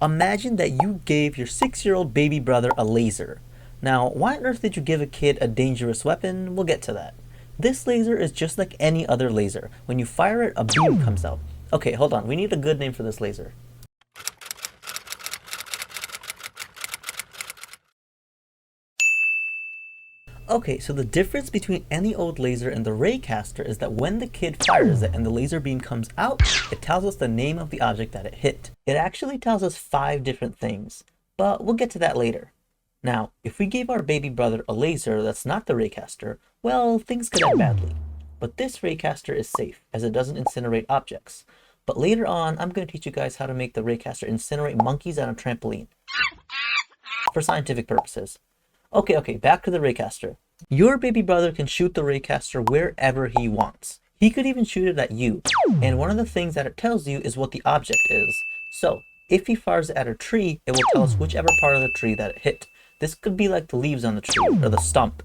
Imagine that you gave your 6-year-old baby brother a laser. Now, why on earth did you give a kid a dangerous weapon? We'll get to that. This laser is just like any other laser. When you fire it, a beam comes out. Okay, hold on. We need a good name for this laser. Okay, so the difference between any old laser and the Raycaster is that when the kid fires it and the laser beam comes out, it tells us the name of the object that it hit. It actually tells us 5 different things, but we'll get to that later. Now, if we gave our baby brother a laser that's not the Raycaster, well, things could end badly. But this Raycaster is safe, as it doesn't incinerate objects. But later on, I'm going to teach you guys how to make the Raycaster incinerate monkeys on a trampoline. For scientific purposes. Okay, back to the Raycaster. Your baby brother can shoot the Raycaster wherever he wants. He could even shoot it at you. And one of the things that it tells you is what the object is. So, if he fires it at a tree, it will tell us whichever part of the tree that it hit. This could be like the leaves on the tree, or the stump.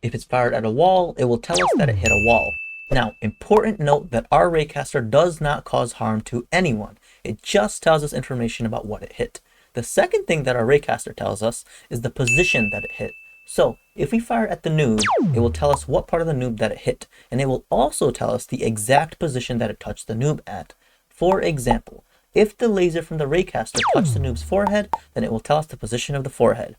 If it's fired at a wall, it will tell us that it hit a wall. Now, important note that our Raycaster does not cause harm to anyone. It just tells us information about what it hit. The second thing that our Raycaster tells us is the position that it hit. So, if we fire at the noob, it will tell us what part of the noob that it hit, and it will also tell us the exact position that it touched the noob at. For example, if the laser from the Raycaster touched the noob's forehead, then it will tell us the position of the forehead.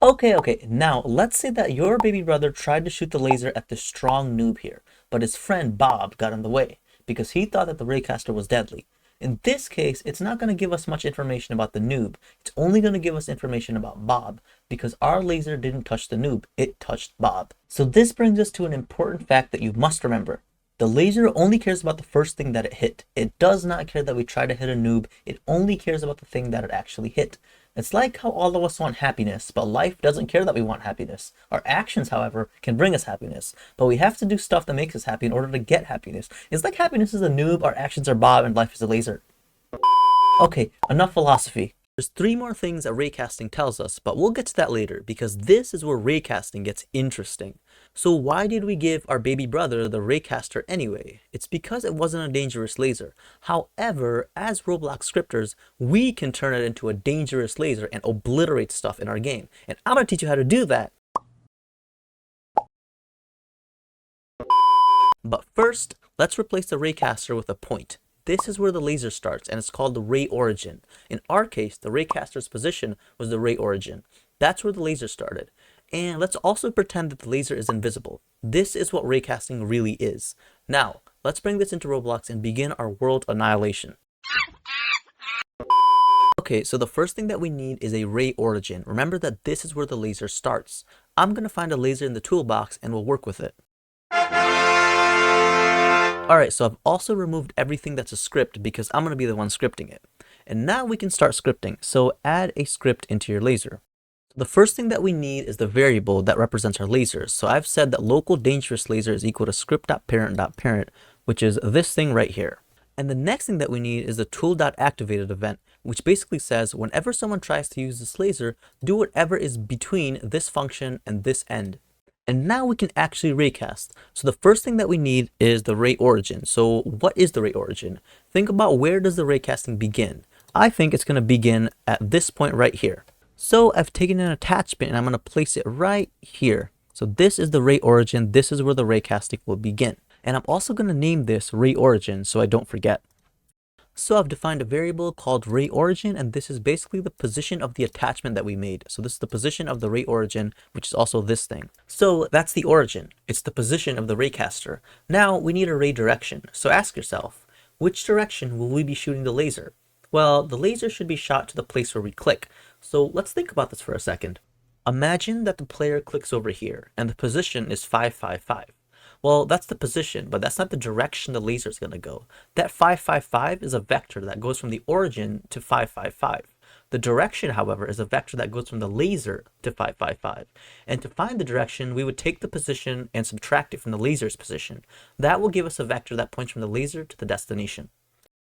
Okay, now let's say that your baby brother tried to shoot the laser at the strong noob here, but his friend Bob got in the way, because he thought that the Raycaster was deadly. In this case, it's not going to give us much information about the noob. It's only going to give us information about Bob, because our laser didn't touch the noob, it touched Bob. So this brings us to an important fact that you must remember. The laser only cares about the first thing that it hit. It does not care that we try to hit a noob, it only cares about the thing that it actually hit. It's like how all of us want happiness, but life doesn't care that we want happiness. Our actions, however, can bring us happiness, but we have to do stuff that makes us happy in order to get happiness. It's like happiness is a noob, our actions are Bob, and life is a laser. Okay, enough philosophy. There's 3 more things that raycasting tells us, but we'll get to that later because this is where raycasting gets interesting. So why did we give our baby brother the Raycaster anyway? It's because it wasn't a dangerous laser. However, as Roblox scripters, we can turn it into a dangerous laser and obliterate stuff in our game. And I'm going to teach you how to do that. But first, let's replace the Raycaster with a point. This is where the laser starts, and it's called the ray origin. In our case, the Raycaster's position was the ray origin. That's where the laser started. And let's also pretend that the laser is invisible. This is what raycasting really is. Now, let's bring this into Roblox and begin our world annihilation. Okay, so the first thing that we need is a ray origin. Remember that this is where the laser starts. I'm going to find a laser in the toolbox and we'll work with it. Alright, so I've also removed everything that's a script because I'm going to be the one scripting it. And now we can start scripting, so add a script into your laser. The first thing that we need is the variable that represents our lasers. So I've said that local dangerous laser is equal to script.parent.parent, which is this thing right here. And the next thing that we need is the tool.activated event, which basically says whenever someone tries to use this laser, do whatever is between this function and this end. And now we can actually raycast. So the first thing that we need is the ray origin. So what is the ray origin? Think about where does the raycasting begin? I think it's going to begin at this point right here. So I've taken an attachment and I'm going to place it right here. So this is the ray origin. This is where the raycasting will begin. And I'm also going to name this ray origin so I don't forget. So I've defined a variable called ray origin, and this is basically the position of the attachment that we made. So this is the position of the ray origin, which is also this thing. So that's the origin. It's the position of the raycaster. Now we need a ray direction. So ask yourself, which direction will we be shooting the laser? Well, the laser should be shot to the place where we click. So let's think about this for a second. Imagine that the player clicks over here and the position is 555. Well, that's the position, but that's not the direction the laser is going to go. That 555 is a vector that goes from the origin to 555. The direction, however, is a vector that goes from the laser to 555. And to find the direction, we would take the position and subtract it from the laser's position. That will give us a vector that points from the laser to the destination.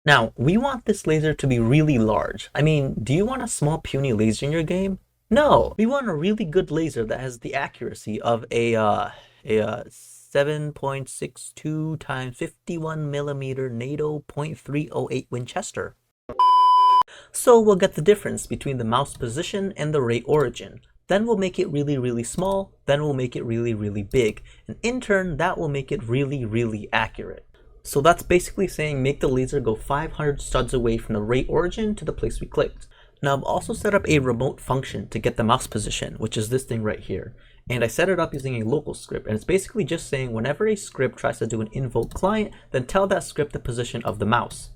Now, we want this laser to be really large. I mean, do you want a small puny laser in your game? No, we want a really good laser that has the accuracy of a 7.62 times 51 millimeter NATO .308 Winchester. So we'll get the difference between the mouse position and the ray origin. Then we'll make it really, really small. Then we'll make it really, really big. And in turn, that will make it really, really accurate. So that's basically saying make the laser go 500 studs away from the ray origin to the place we clicked. Now I've also set up a remote function to get the mouse position, which is this thing right here. And I set it up using a local script, and it's basically just saying whenever a script tries to do an invoke client, then tell that script the position of the mouse.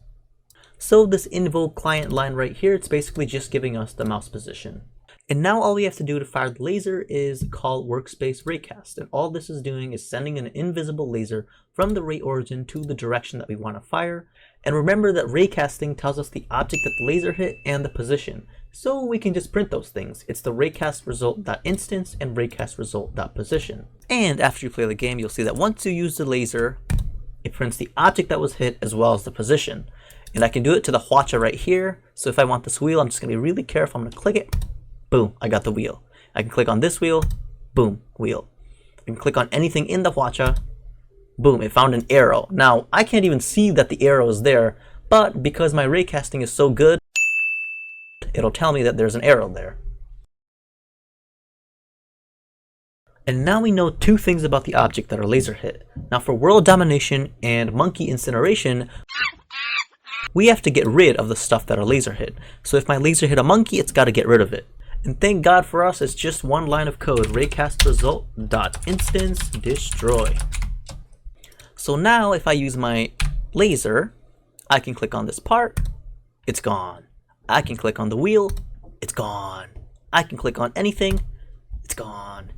So this invoke client line right here, it's basically just giving us the mouse position. And now all we have to do to fire the laser is call workspace raycast, and all this is doing is sending an invisible laser from the ray origin to the direction that we want to fire. And remember that raycasting tells us the object that the laser hit and the position, so we can just print those things. It's the raycast result.instance and raycast result.position. And after you play the game, you'll see that once you use the laser, it prints the object that was hit as well as the position. And I can do it to the hwacha right here. So if I want this wheel, I'm just going to be really careful. I'm going to click it. Boom, I got the wheel. I can click on this wheel. Boom, wheel. I can click on anything in the hwacha. Boom, it found an arrow. Now, I can't even see that the arrow is there, but because my raycasting is so good, it'll tell me that there's an arrow there. And now we know two things about the object that our laser hit. Now for world domination and monkey incineration, we have to get rid of the stuff that our laser hit. So if my laser hit a monkey, it's got to get rid of it. And thank God for us, it's just one line of code, raycast result.instance destroy. So now if I use my laser, I can click on this part, it's gone. I can click on the wheel, it's gone. I can click on anything, it's gone.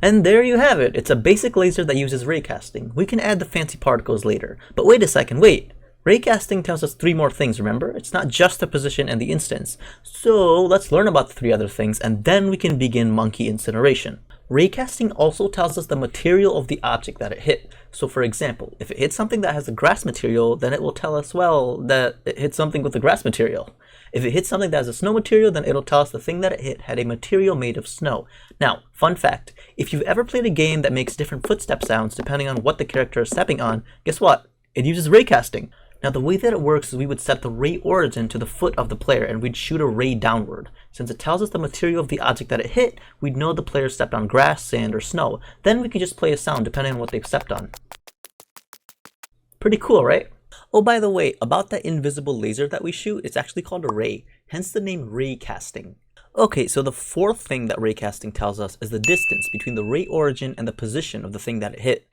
And there you have it. It's a basic laser that uses raycasting. We can add the fancy particles later. But wait a second, wait. Raycasting tells us three more things, remember? It's not just the position and the instance. So let's learn about the three other things and then we can begin monkey incineration. Raycasting also tells us the material of the object that it hit. So for example, if it hits something that has a grass material, then it will tell us, well, that it hit something with the grass material. If it hits something that has a snow material, then it'll tell us the thing that it hit had a material made of snow. Now, fun fact, if you've ever played a game that makes different footstep sounds depending on what the character is stepping on, guess what? It uses raycasting. Now the way that it works is we would set the ray origin to the foot of the player and we'd shoot a ray downward. Since it tells us the material of the object that it hit, we'd know the player stepped on grass, sand, or snow. Then we could just play a sound depending on what they've stepped on. Pretty cool, right? Oh, by the way, about that invisible laser that we shoot, it's actually called a ray, hence the name raycasting. Okay, so the fourth thing that raycasting tells us is the distance between the ray origin and the position of the thing that it hit.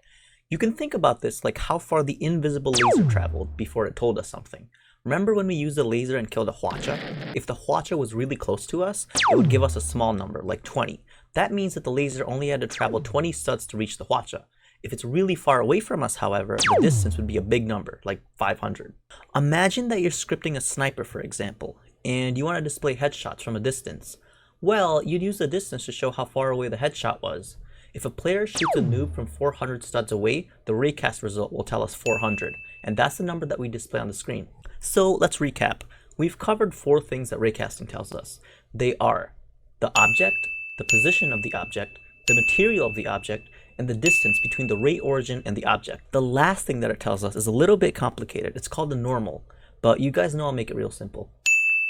You can think about this like how far the invisible laser traveled before it told us something. Remember when we used the laser and killed a hwacha? If the hwacha was really close to us, it would give us a small number, like 20. That means that the laser only had to travel 20 studs to reach the hwacha. If it's really far away from us, however, the distance would be a big number, like 500. Imagine that you're scripting a sniper, for example, and you want to display headshots from a distance. Well, you'd use the distance to show how far away the headshot was. If a player shoots a noob from 400 studs away, the raycast result will tell us 400, and that's the number that we display on the screen. So let's recap. We've covered four things that raycasting tells us. They are the object, the position of the object, the material of the object, and the distance between the ray origin and the object. The last thing that it tells us is a little bit complicated. It's called the normal, but you guys know I'll make it real simple.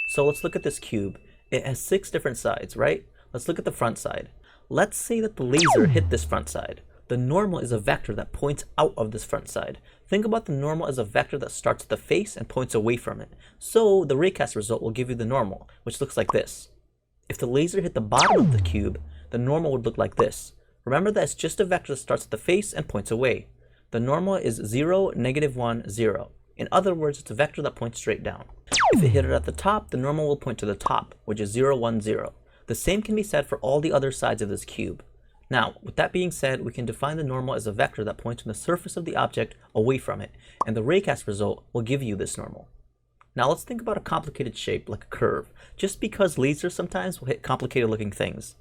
So let's look at this cube. It has 6 different sides, right? Let's look at the front side. Let's say that the laser hit this front side. The normal is a vector that points out of this front side. Think about the normal as a vector that starts at the face and points away from it. So the raycast result will give you the normal, which looks like this. If the laser hit the bottom of the cube, the normal would look like this. Remember that it's just a vector that starts at the face and points away. The normal is 0, -1, 0. In other words, it's a vector that points straight down. If it hit it at the top, the normal will point to the top, which is 0, 1, 0. The same can be said for all the other sides of this cube. Now, with that being said, we can define the normal as a vector that points from the surface of the object away from it, and the raycast result will give you this normal. Now let's think about a complicated shape like a curve, just because lasers sometimes will hit complicated looking things.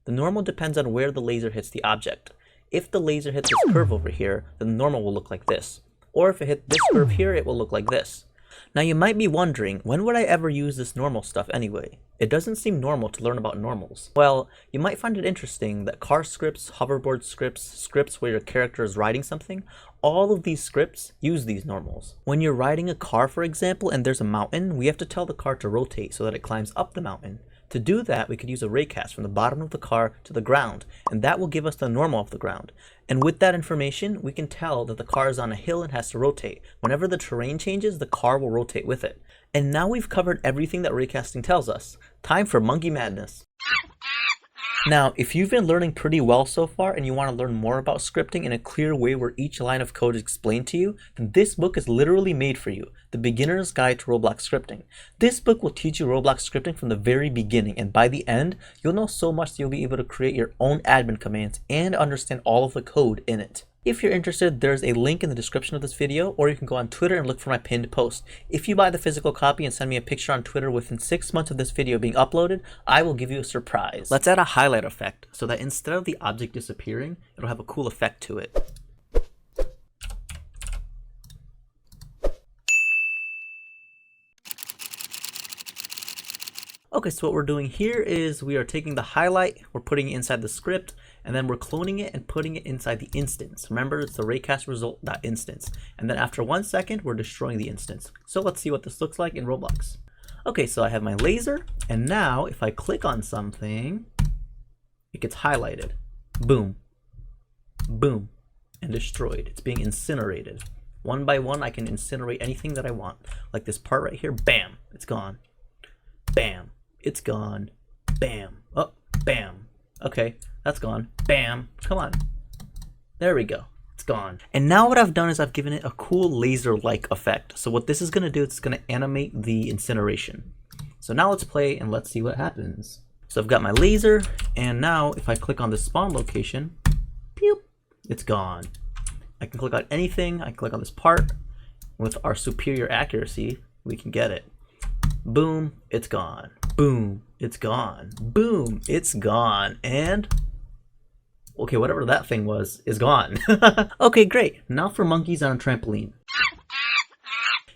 The normal depends on where the laser hits the object. If the laser hits this curve over here, then the normal will look like this. Or if it hit this curve here, it will look like this. Now you might be wondering, when would I ever use this normal stuff anyway? It doesn't seem normal to learn about normals. Well, you might find it interesting that car scripts, hoverboard scripts, scripts where your character is riding something, all of these scripts use these normals. When you're riding a car, for example, and there's a mountain, we have to tell the car to rotate so that it climbs up the mountain. To do that, we could use a raycast from the bottom of the car to the ground, and that will give us the normal of the ground. And with that information, we can tell that the car is on a hill and has to rotate. Whenever the terrain changes, the car will rotate with it. And now we've covered everything that raycasting tells us. Time for monkey madness. Now, if you've been learning pretty well so far and you want to learn more about scripting in a clear way where each line of code is explained to you, then this book is literally made for you, The Beginner's Guide to Roblox Scripting. This book will teach you Roblox scripting from the very beginning, and by the end, you'll know so much that you'll be able to create your own admin commands and understand all of the code in it. If you're interested, there's a link in the description of this video, or you can go on Twitter and look for my pinned post. If you buy the physical copy and send me a picture on Twitter within 6 months of this video being uploaded, I will give you a surprise. Let's add a highlight effect so that instead of the object disappearing, it'll have a cool effect to it. Okay, so what we're doing here is we are taking the highlight, we're putting it inside the script, and then we're cloning it and putting it inside the instance. Remember, it's the raycast result.instance. And then after 1 second, we're destroying the instance. So let's see what this looks like in Roblox. Okay, so I have my laser, and now if I click on something, it gets highlighted. Boom, boom, and destroyed. It's being incinerated. One by one, I can incinerate anything that I want. Like this part right here, bam, it's gone. Bam, it's gone. Bam, oh, bam. Okay, that's gone. Bam, come on. There we go, it's gone. And now what I've done is I've given it a cool laser-like effect. So what this is gonna do, it's gonna animate the incineration. So now let's play and let's see what happens. So I've got my laser, and now if I click on the spawn location, pew, it's gone. I can click on anything, I can click on this part. With our superior accuracy, we can get it. Boom, it's gone. Boom, it's gone. Boom, it's gone. And okay, whatever that thing was is gone. Okay, great. Now for monkeys on a trampoline.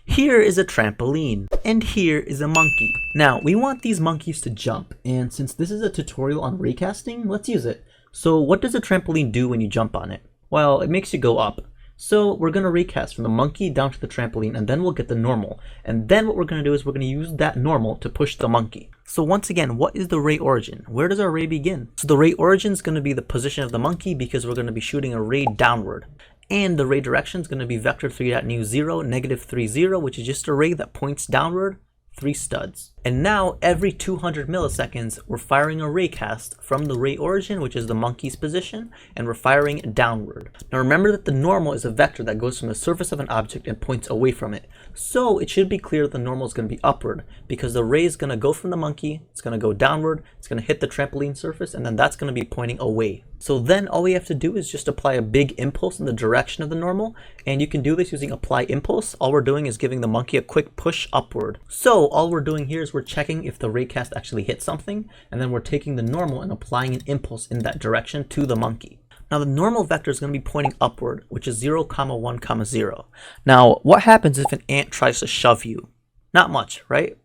Here is a trampoline, and here is a monkey. Now, we want these monkeys to jump, and since this is a tutorial on raycasting, let's use it. So what does a trampoline do when you jump on it? Well, it makes you go up. So we're going to raycast from the monkey down to the trampoline, and then we'll get the normal. And then what we're going to do is we're going to use that normal to push the monkey. So once again, what is the ray origin? Where does our ray begin? So the ray origin is going to be the position of the monkey because we're going to be shooting a ray downward. And the ray direction is going to be vector3.new 0, -3, 0, which is just a ray that points downward, 3 studs. And now every 200 milliseconds, we're firing a raycast from the ray origin, which is the monkey's position, and we're firing downward. Now remember that the normal is a vector that goes from the surface of an object and points away from it. So it should be clear that the normal is going to be upward because the ray is going to go from the monkey, it's going to go downward, it's going to hit the trampoline surface, and then that's going to be pointing away. So then all we have to do is just apply a big impulse in the direction of the normal, and you can do this using apply impulse. All we're doing is giving the monkey a quick push upward. So all we're doing here is we're checking if the raycast actually hit something, and then we're taking the normal and applying an impulse in that direction to the monkey. Now the normal vector is going to be pointing upward, which is 0, 1, 0. Now what happens if an ant tries to shove you? Not much, right?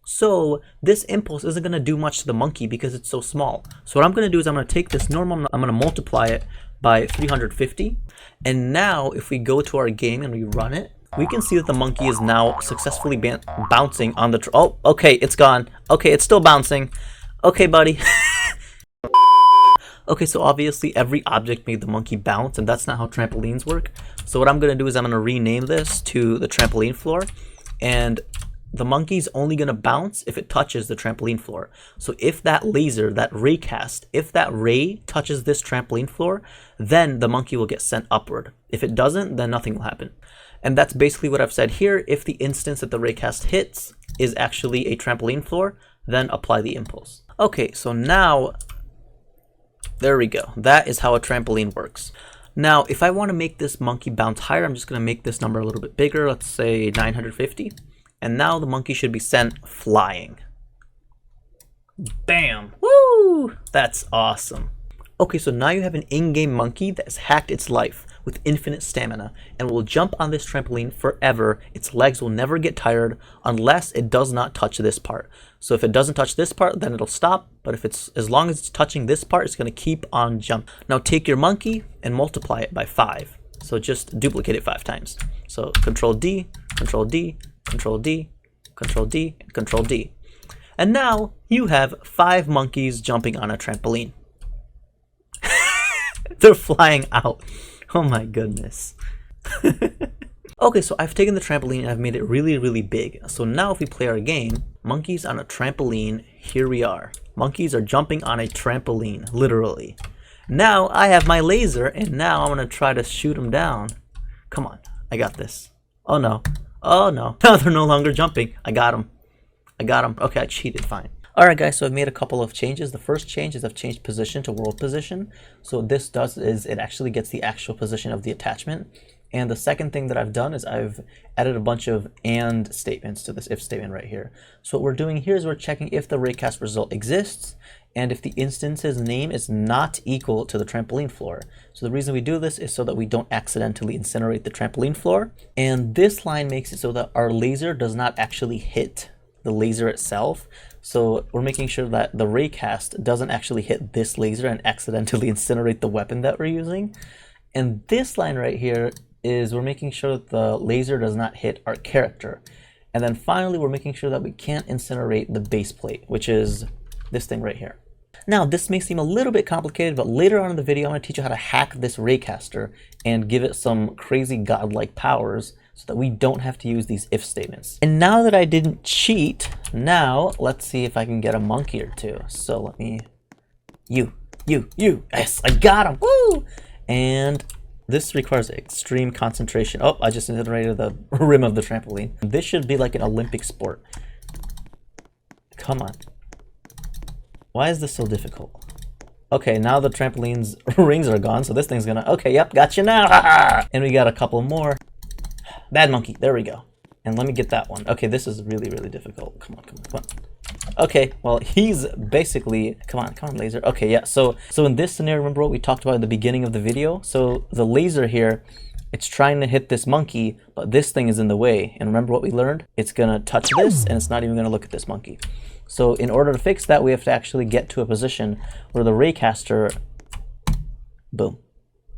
So this impulse isn't going to do much to the monkey because it's so small. So what I'm going to do is I'm going to take this normal, I'm going to multiply it by 350. And now if we go to our game and we run it, we can see that the monkey is now successfully bouncing on the... oh, okay, it's gone. Okay, it's still bouncing. Okay, buddy. Okay, so obviously every object made the monkey bounce, and that's not how trampolines work. So what I'm going to do is I'm going to rename this to the trampoline floor. And the monkey's only going to bounce if it touches the trampoline floor. So if that laser, that raycast, if that ray touches this trampoline floor, then the monkey will get sent upward. If it doesn't, then nothing will happen. And that's basically what I've said here. If the instance that the raycast hits is actually a trampoline floor, then apply the impulse. Okay, so now, there we go. That is how a trampoline works. Now, if I want to make this monkey bounce higher, I'm just going to make this number a little bit bigger. Let's say 950. And now the monkey should be sent flying. Bam! Woo! That's awesome. Okay, so now you have an in-game monkey that has hacked its life with infinite stamina and will jump on this trampoline forever. Its legs will never get tired unless it does not touch this part. So if it doesn't touch this part, then it'll stop. But if it's, as long as it's touching this part, it's going to keep on jumping. Now take your monkey and multiply it by 5. So just duplicate it 5 times. So Control D, Control D, Control D, Control D, and Control D. And now you have 5 monkeys jumping on a trampoline. They're flying out. Oh my goodness. Okay, so I've taken the trampoline and I've made it really, really big. So now if we play our game, monkeys on a trampoline, here we are. Monkeys are jumping on a trampoline, literally. Now I have my laser and now I'm gonna try to shoot them down. Come on, I got this. Oh no, oh no. Now they're no longer jumping. I got them. I got them. Okay, I cheated, fine. Alright guys, so I've made a couple of changes. The first change is I've changed position to world position. So what this does is it actually gets the actual position of the attachment. And the second thing that I've done is I've added a bunch of AND statements to this if statement right here. So what we're doing here is we're checking if the Raycast result exists and if the instance's name is not equal to the trampoline floor. So the reason we do this is so that we don't accidentally incinerate the trampoline floor. And this line makes it so that our laser does not actually hit the laser itself. So we're making sure that the Raycast doesn't actually hit this laser and accidentally incinerate the weapon that we're using. And this line right here is we're making sure that the laser does not hit our character. And then finally, we're making sure that we can't incinerate the base plate, which is this thing right here. Now, this may seem a little bit complicated, but later on in the video, I'm going to teach you how to hack this Raycaster and give it some crazy godlike powers so that we don't have to use these if statements. And now that I didn't cheat, now let's see if I can get a monkey or two. So let me, you, yes, I got him, woo! And this requires extreme concentration. Oh, I just incinerated the rim of the trampoline. This should be like an Olympic sport. Come on. Why is this so difficult? Okay, now the trampoline's rings are gone, so this thing's gonna... Okay, yep, got you now! And we got a couple more. Bad monkey, there we go. And let me get that one. Okay, this is really, really difficult. Come on, come on, come on. Okay, well, he's basically... Come on, laser. Okay, yeah, so in this scenario, remember what we talked about in the beginning of the video? So the laser here, it's trying to hit this monkey, but this thing is in the way. And remember what we learned? It's gonna touch this, and it's not even gonna look at this monkey. So in order to fix that, we have to actually get to a position where the Raycaster, boom,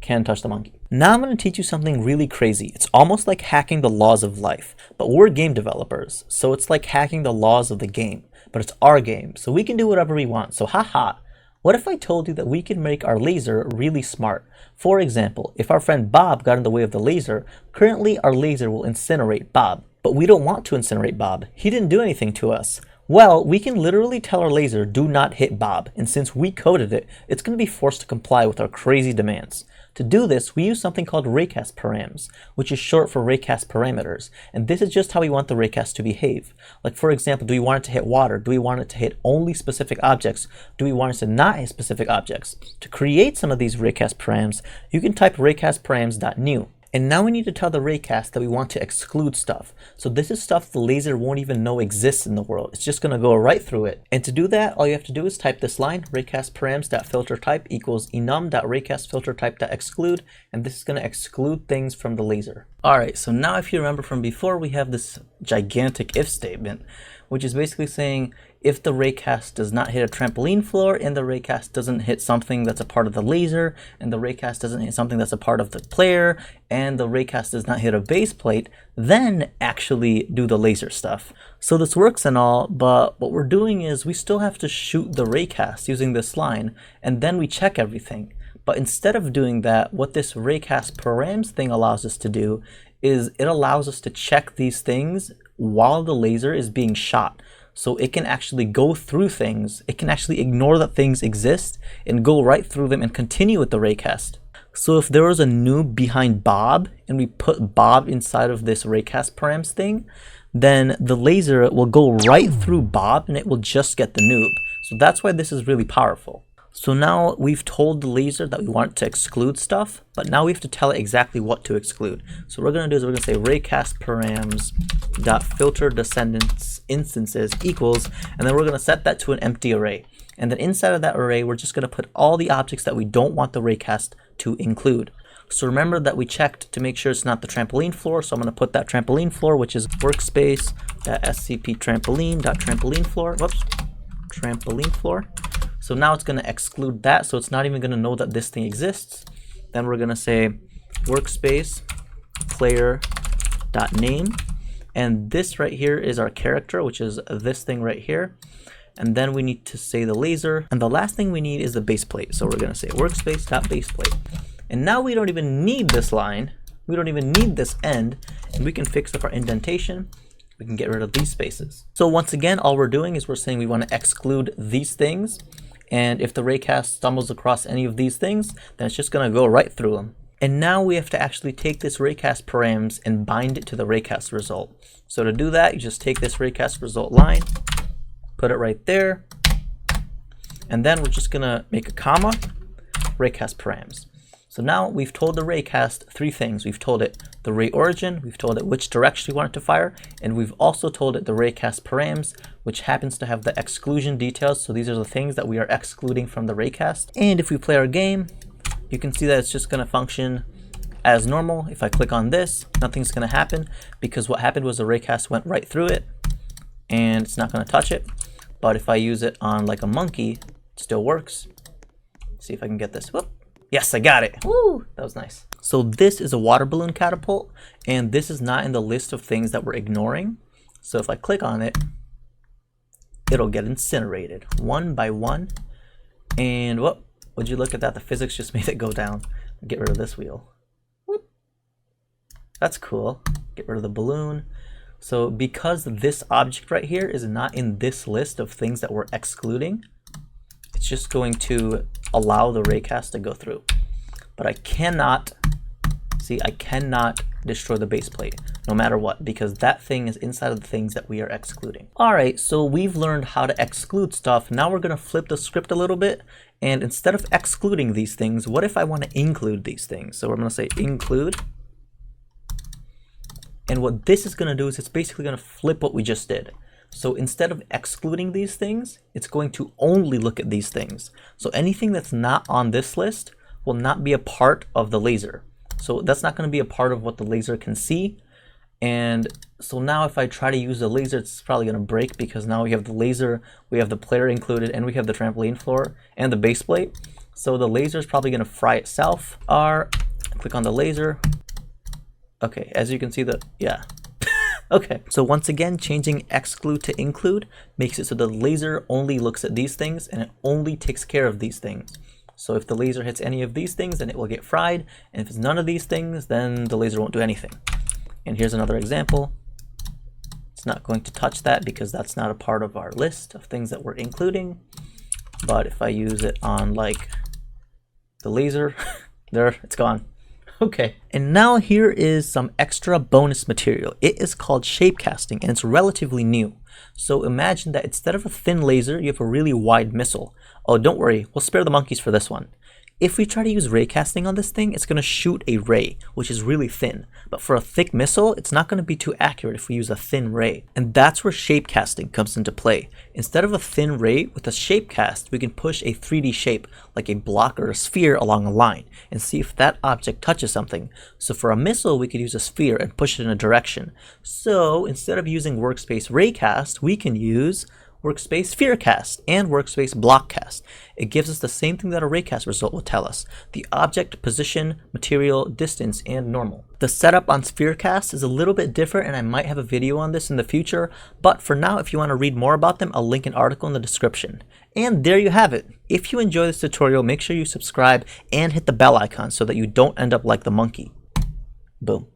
can touch the monkey. Now I'm going to teach you something really crazy. It's almost like hacking the laws of life, but we're game developers, so it's like hacking the laws of the game, but it's our game, so we can do whatever we want. So haha, what if I told you that we can make our laser really smart? For example, if our friend Bob got in the way of the laser, currently our laser will incinerate Bob, but we don't want to incinerate Bob. He didn't do anything to us. Well, we can literally tell our laser, do not hit Bob, and since we coded it, it's going to be forced to comply with our crazy demands. To do this, we use something called Raycast params, which is short for Raycast parameters, and this is just how we want the Raycast to behave. Like for example, do we want it to hit water? Do we want it to hit only specific objects? Do we want it to not hit specific objects? To create some of these Raycast params, you can type raycastparams.new. And now we need to tell the Raycast that we want to exclude stuff. So this is stuff the laser won't even know exists in the world. It's just going to go right through it. And to do that, all you have to do is type this line, raycastparams.filterType equals enum.raycastfiltertype.exclude, and this is going to exclude things from the laser. Alright, so now if you remember from before, we have this gigantic if statement, which is basically saying if the Raycast does not hit a trampoline floor, and the Raycast doesn't hit something that's a part of the laser, and the Raycast doesn't hit something that's a part of the player, and the Raycast does not hit a base plate, then actually do the laser stuff. So this works and all, but what we're doing is we still have to shoot the Raycast using this line, and then we check everything. But instead of doing that, what this Raycast params thing allows us to do is it allows us to check these things while the laser is being shot. So it can actually go through things, it can actually ignore that things exist and go right through them and continue with the Raycast. So if there was a noob behind Bob and we put Bob inside of this Raycast params thing, then the laser will go right through Bob and it will just get the noob. So that's why this is really powerful. So now we've told the laser that we want to exclude stuff, but now we have to tell it exactly what to exclude. So what we're going to do is we're going to say Raycast params.filter descendants instances equals, and then we're going to set that to an empty array. And then inside of that array, we're just going to put all the objects that we don't want the Raycast to include. So remember that we checked to make sure it's not the trampoline floor. So I'm going to put that trampoline floor, which is workspace.scp_trampoline.trampoline floor. Whoops, trampoline floor. So now it's going to exclude that, so it's not even going to know that this thing exists. Then we're going to say workspace player dot name, and this right here is our character, which is this thing right here. And then we need to say the laser, and the last thing we need is the base plate. So we're going to say workspace dot base plate. And now we don't even need this line, we don't even need this end, and we can fix up our indentation. We can get rid of these spaces. So once again, all we're doing is we're saying we want to exclude these things, and if the Raycast stumbles across any of these things, then it's just going to go right through them. And now we have to actually take this Raycast params and bind it to the Raycast result. So to do that, you just take this Raycast result line, put it right there, and then we're just going to make a comma, Raycast params. So now we've told the Raycast three things. We've told it the ray origin, we've told it which direction we want it to fire, and we've also told it the Raycast params, which happens to have the exclusion details. So these are the things that we are excluding from the Raycast. And if we play our game, you can see that it's just going to function as normal. If I click on this, nothing's going to happen, because what happened was the Raycast went right through it and it's not going to touch it. But if I use it on like a monkey, it still works. Let's see if I can get this. Whoop. Yes, I got it. Woo, that was nice. So this is a water balloon catapult, and this is not in the list of things that we're ignoring. So if I click on it, it'll get incinerated one by one. And whoop, would you look at that? The physics just made it go down. Get rid of this wheel. Whoop. That's cool. Get rid of the balloon. So because this object right here is not in this list of things that we're excluding, it's just going to allow the Raycast to go through. But I cannot destroy the base plate no matter what, because that thing is inside of the things that we are excluding. All right, so we've learned how to exclude stuff. Now we're going to flip the script a little bit, and instead of excluding these things, what if I want to include these things? So we're going to say include, and what this is going to do is it's basically going to flip what we just did. So instead of excluding these things, it's going to only look at these things. So anything that's not on this list will not be a part of the laser. So that's not going to be a part of what the laser can see. And so now if I try to use the laser, it's probably going to break, because now we have the laser, we have the player included, and we have the trampoline floor and the base plate. So the laser is probably going to fry itself. Click on the laser. Okay, as you can see, yeah. Okay, so once again, changing exclude to include makes it so the laser only looks at these things and it only takes care of these things. So if the laser hits any of these things, then it will get fried. And if it's none of these things, then the laser won't do anything. And here's another example. It's not going to touch that because that's not a part of our list of things that we're including. But if I use it on like the laser, there, it's gone. Okay, and now here is some extra bonus material. It is called shapecasting, and it's relatively new. So imagine that instead of a thin laser, you have a really wide missile. Oh, don't worry, we'll spare the monkeys for this one. If we try to use raycasting on this thing, it's going to shoot a ray, which is really thin. But for a thick missile, it's not going to be too accurate if we use a thin ray. And that's where shapecasting comes into play. Instead of a thin ray, with a shapecast, we can push a 3D shape, like a block or a sphere, along a line, and see if that object touches something. So for a missile, we could use a sphere and push it in a direction. So instead of using Workspace Raycast, we can use Workspace Spherecast and Workspace Blockcast. It gives us the same thing that a Raycast result will tell us: the object, position, material, distance, and normal. The setup on Spherecast is a little bit different, and I might have a video on this in the future, but for now, if you want to read more about them, I'll link an article in the description. And there you have it. If you enjoy this tutorial, make sure you subscribe and hit the bell icon so that you don't end up like the monkey. Boom.